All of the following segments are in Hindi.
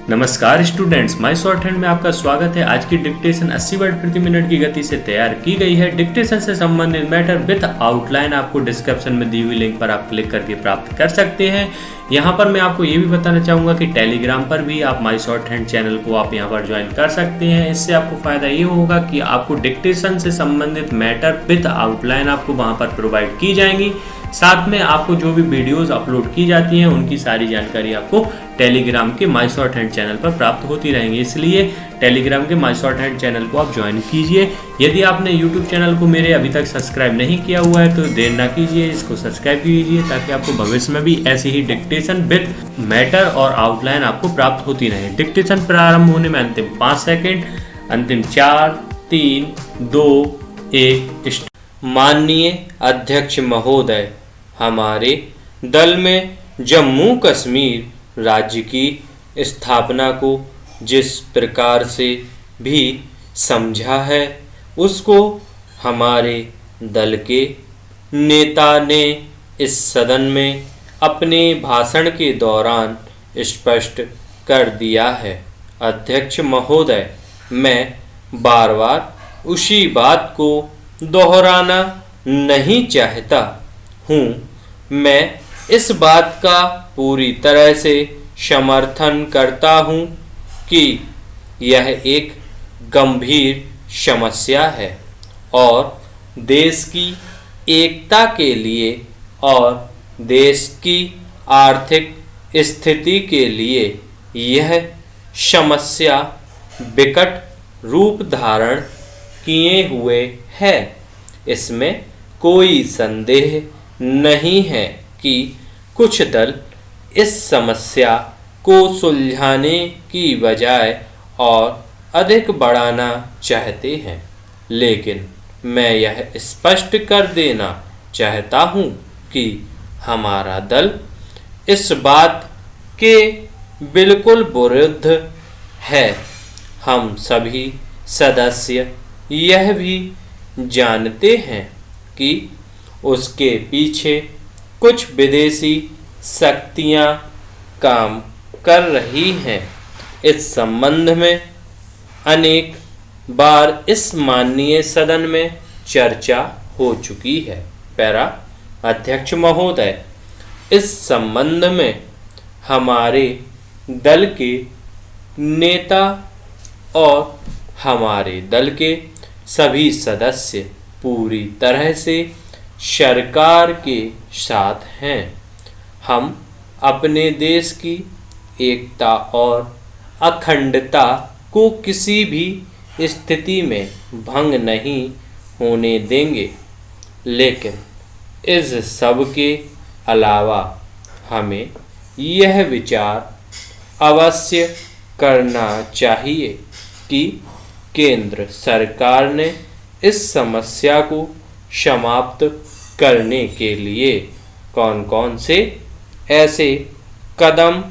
नमस्कार स्टूडेंट्स, माय शॉर्ट हैंड में आपका स्वागत है। आज की डिक्टेशन 80 वर्ड प्रति मिनट की गति से तैयार की गई है। डिक्टेशन से संबंधित मैटर विद आउटलाइन आपको डिस्क्रिप्शन में दी हुई लिंक पर आप क्लिक करके प्राप्त कर सकते हैं। यहाँ पर मैं आपको ये भी बताना चाहूँगा कि टेलीग्राम पर भी आप माय शॉर्ट हैंड चैनल को आप यहाँ पर ज्वाइन कर सकते हैं। इससे आपको फ़ायदा ये होगा कि आपको डिक्टेशन से संबंधित मैटर विद आउटलाइन आपको वहाँ पर प्रोवाइड की जाएंगी। साथ में आपको जो भी वीडियोस अपलोड की जाती हैं उनकी सारी जानकारी आपको टेलीग्राम के माय शॉर्ट हैंड चैनल पर प्राप्त होती रहेंगी। इसलिए टेलीग्राम के माय शॉर्ट हैंड चैनल को आप ज्वाइन कीजिए। यदि आपने यूट्यूब चैनल को मेरे अभी तक सब्सक्राइब नहीं किया हुआ है तो देर ना कीजिए, इसको सब्सक्राइब कीजिए ताकि आपको भविष्य में भी ऐसी ही डिक्टेशन विद मैटर और आउटलाइन आपको प्राप्त होती रहे। डिक्टेशन प्रारंभ होने में अंतिम 5 सेकेंड, अंतिम 4, 3, 2, 1। माननीय अध्यक्ष महोदय, हमारे दल में जम्मू कश्मीर राज्य की स्थापना को जिस प्रकार से भी समझा है उसको हमारे दल के नेता ने इस सदन में अपने भाषण के दौरान स्पष्ट कर दिया है। अध्यक्ष महोदय, मैं बार बार उसी बात को दोहराना नहीं चाहता हूँ। मैं इस बात का पूरी तरह से समर्थन करता हूँ कि यह एक गंभीर समस्या है और देश की एकता के लिए और देश की आर्थिक स्थिति के लिए यह समस्या विकट रूप धारण किए हुए है। इसमें कोई संदेह नहीं है कि कुछ दल इस समस्या को सुलझाने की बजाय और अधिक बढ़ाना चाहते हैं, लेकिन मैं यह स्पष्ट कर देना चाहता हूँ कि हमारा दल इस बात के बिल्कुल विरुद्ध है। हम सभी सदस्य यह भी जानते हैं कि उसके पीछे कुछ विदेशी शक्तियां काम कर रही हैं। इस संबंध में अनेक बार इस माननीय सदन में चर्चा हो चुकी है। पैरा अध्यक्ष महोदय, इस संबंध में हमारे दल के नेता और हमारे दल के सभी सदस्य पूरी तरह से सरकार के साथ हैं। हम अपने देश की एकता और अखंडता को किसी भी स्थिति में भंग नहीं होने देंगे, लेकिन इस सब के अलावा हमें यह विचार अवश्य करना चाहिए कि केंद्र सरकार ने इस समस्या को समाप्त करने के लिए कौन कौन से ऐसे कदम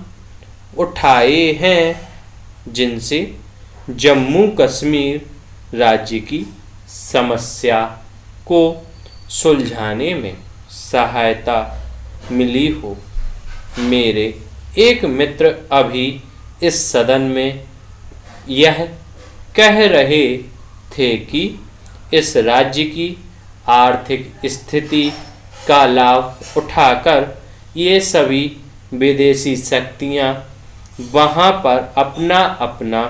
उठाए हैं जिनसे जम्मू कश्मीर राज्य की समस्या को सुलझाने में सहायता मिली हो। मेरे एक मित्र अभी इस सदन में यह कह रहे थे कि इस राज्य की आर्थिक स्थिति का लाभ उठाकर ये सभी विदेशी शक्तियां वहां पर अपना अपना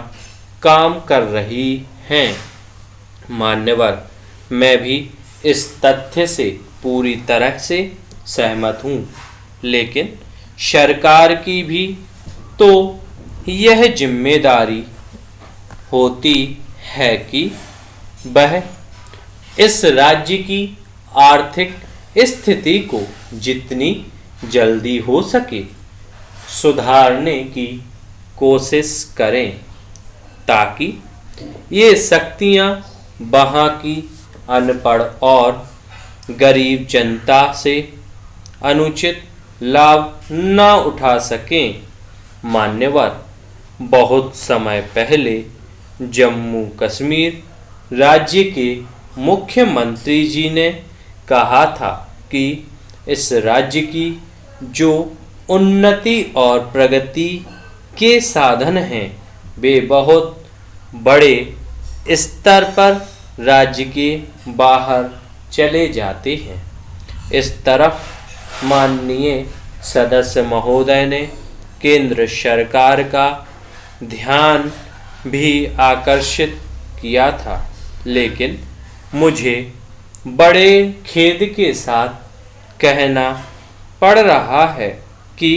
काम कर रही हैं। मान्यवर, मैं भी इस तथ्य से पूरी तरह से सहमत हूँ, लेकिन सरकार की भी तो यह जिम्मेदारी होती है कि वह इस राज्य की आर्थिक स्थिति को जितनी जल्दी हो सके सुधारने की कोशिश करें, ताकि ये शक्तियां वहाँ की अनपढ़ और गरीब जनता से अनुचित लाभ न उठा सकें। मान्यवर, बहुत समय पहले जम्मू कश्मीर राज्य के मुख्यमंत्री जी ने कहा था कि इस राज्य की जो उन्नति और प्रगति के साधन हैं वे बहुत बड़े स्तर पर राज्य के बाहर चले जाते हैं। इस तरफ माननीय सदस्य महोदय ने केंद्र सरकार का ध्यान भी आकर्षित किया था, लेकिन मुझे बड़े खेद के साथ कहना पड़ रहा है कि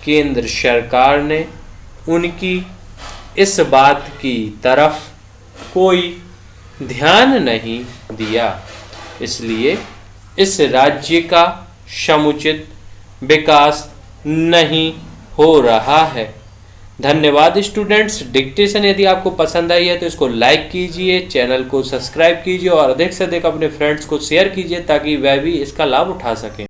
केंद्र सरकार ने उनकी इस बात की तरफ कोई ध्यान नहीं दिया, इसलिए इस राज्य का समुचित विकास नहीं हो रहा है। धन्यवाद स्टूडेंट्स। डिक्टेशन यदि आपको पसंद आई है तो इसको लाइक कीजिए, चैनल को सब्सक्राइब कीजिए और अधिक से अधिक अपने फ्रेंड्स को शेयर कीजिए ताकि वह भी इसका लाभ उठा सकें।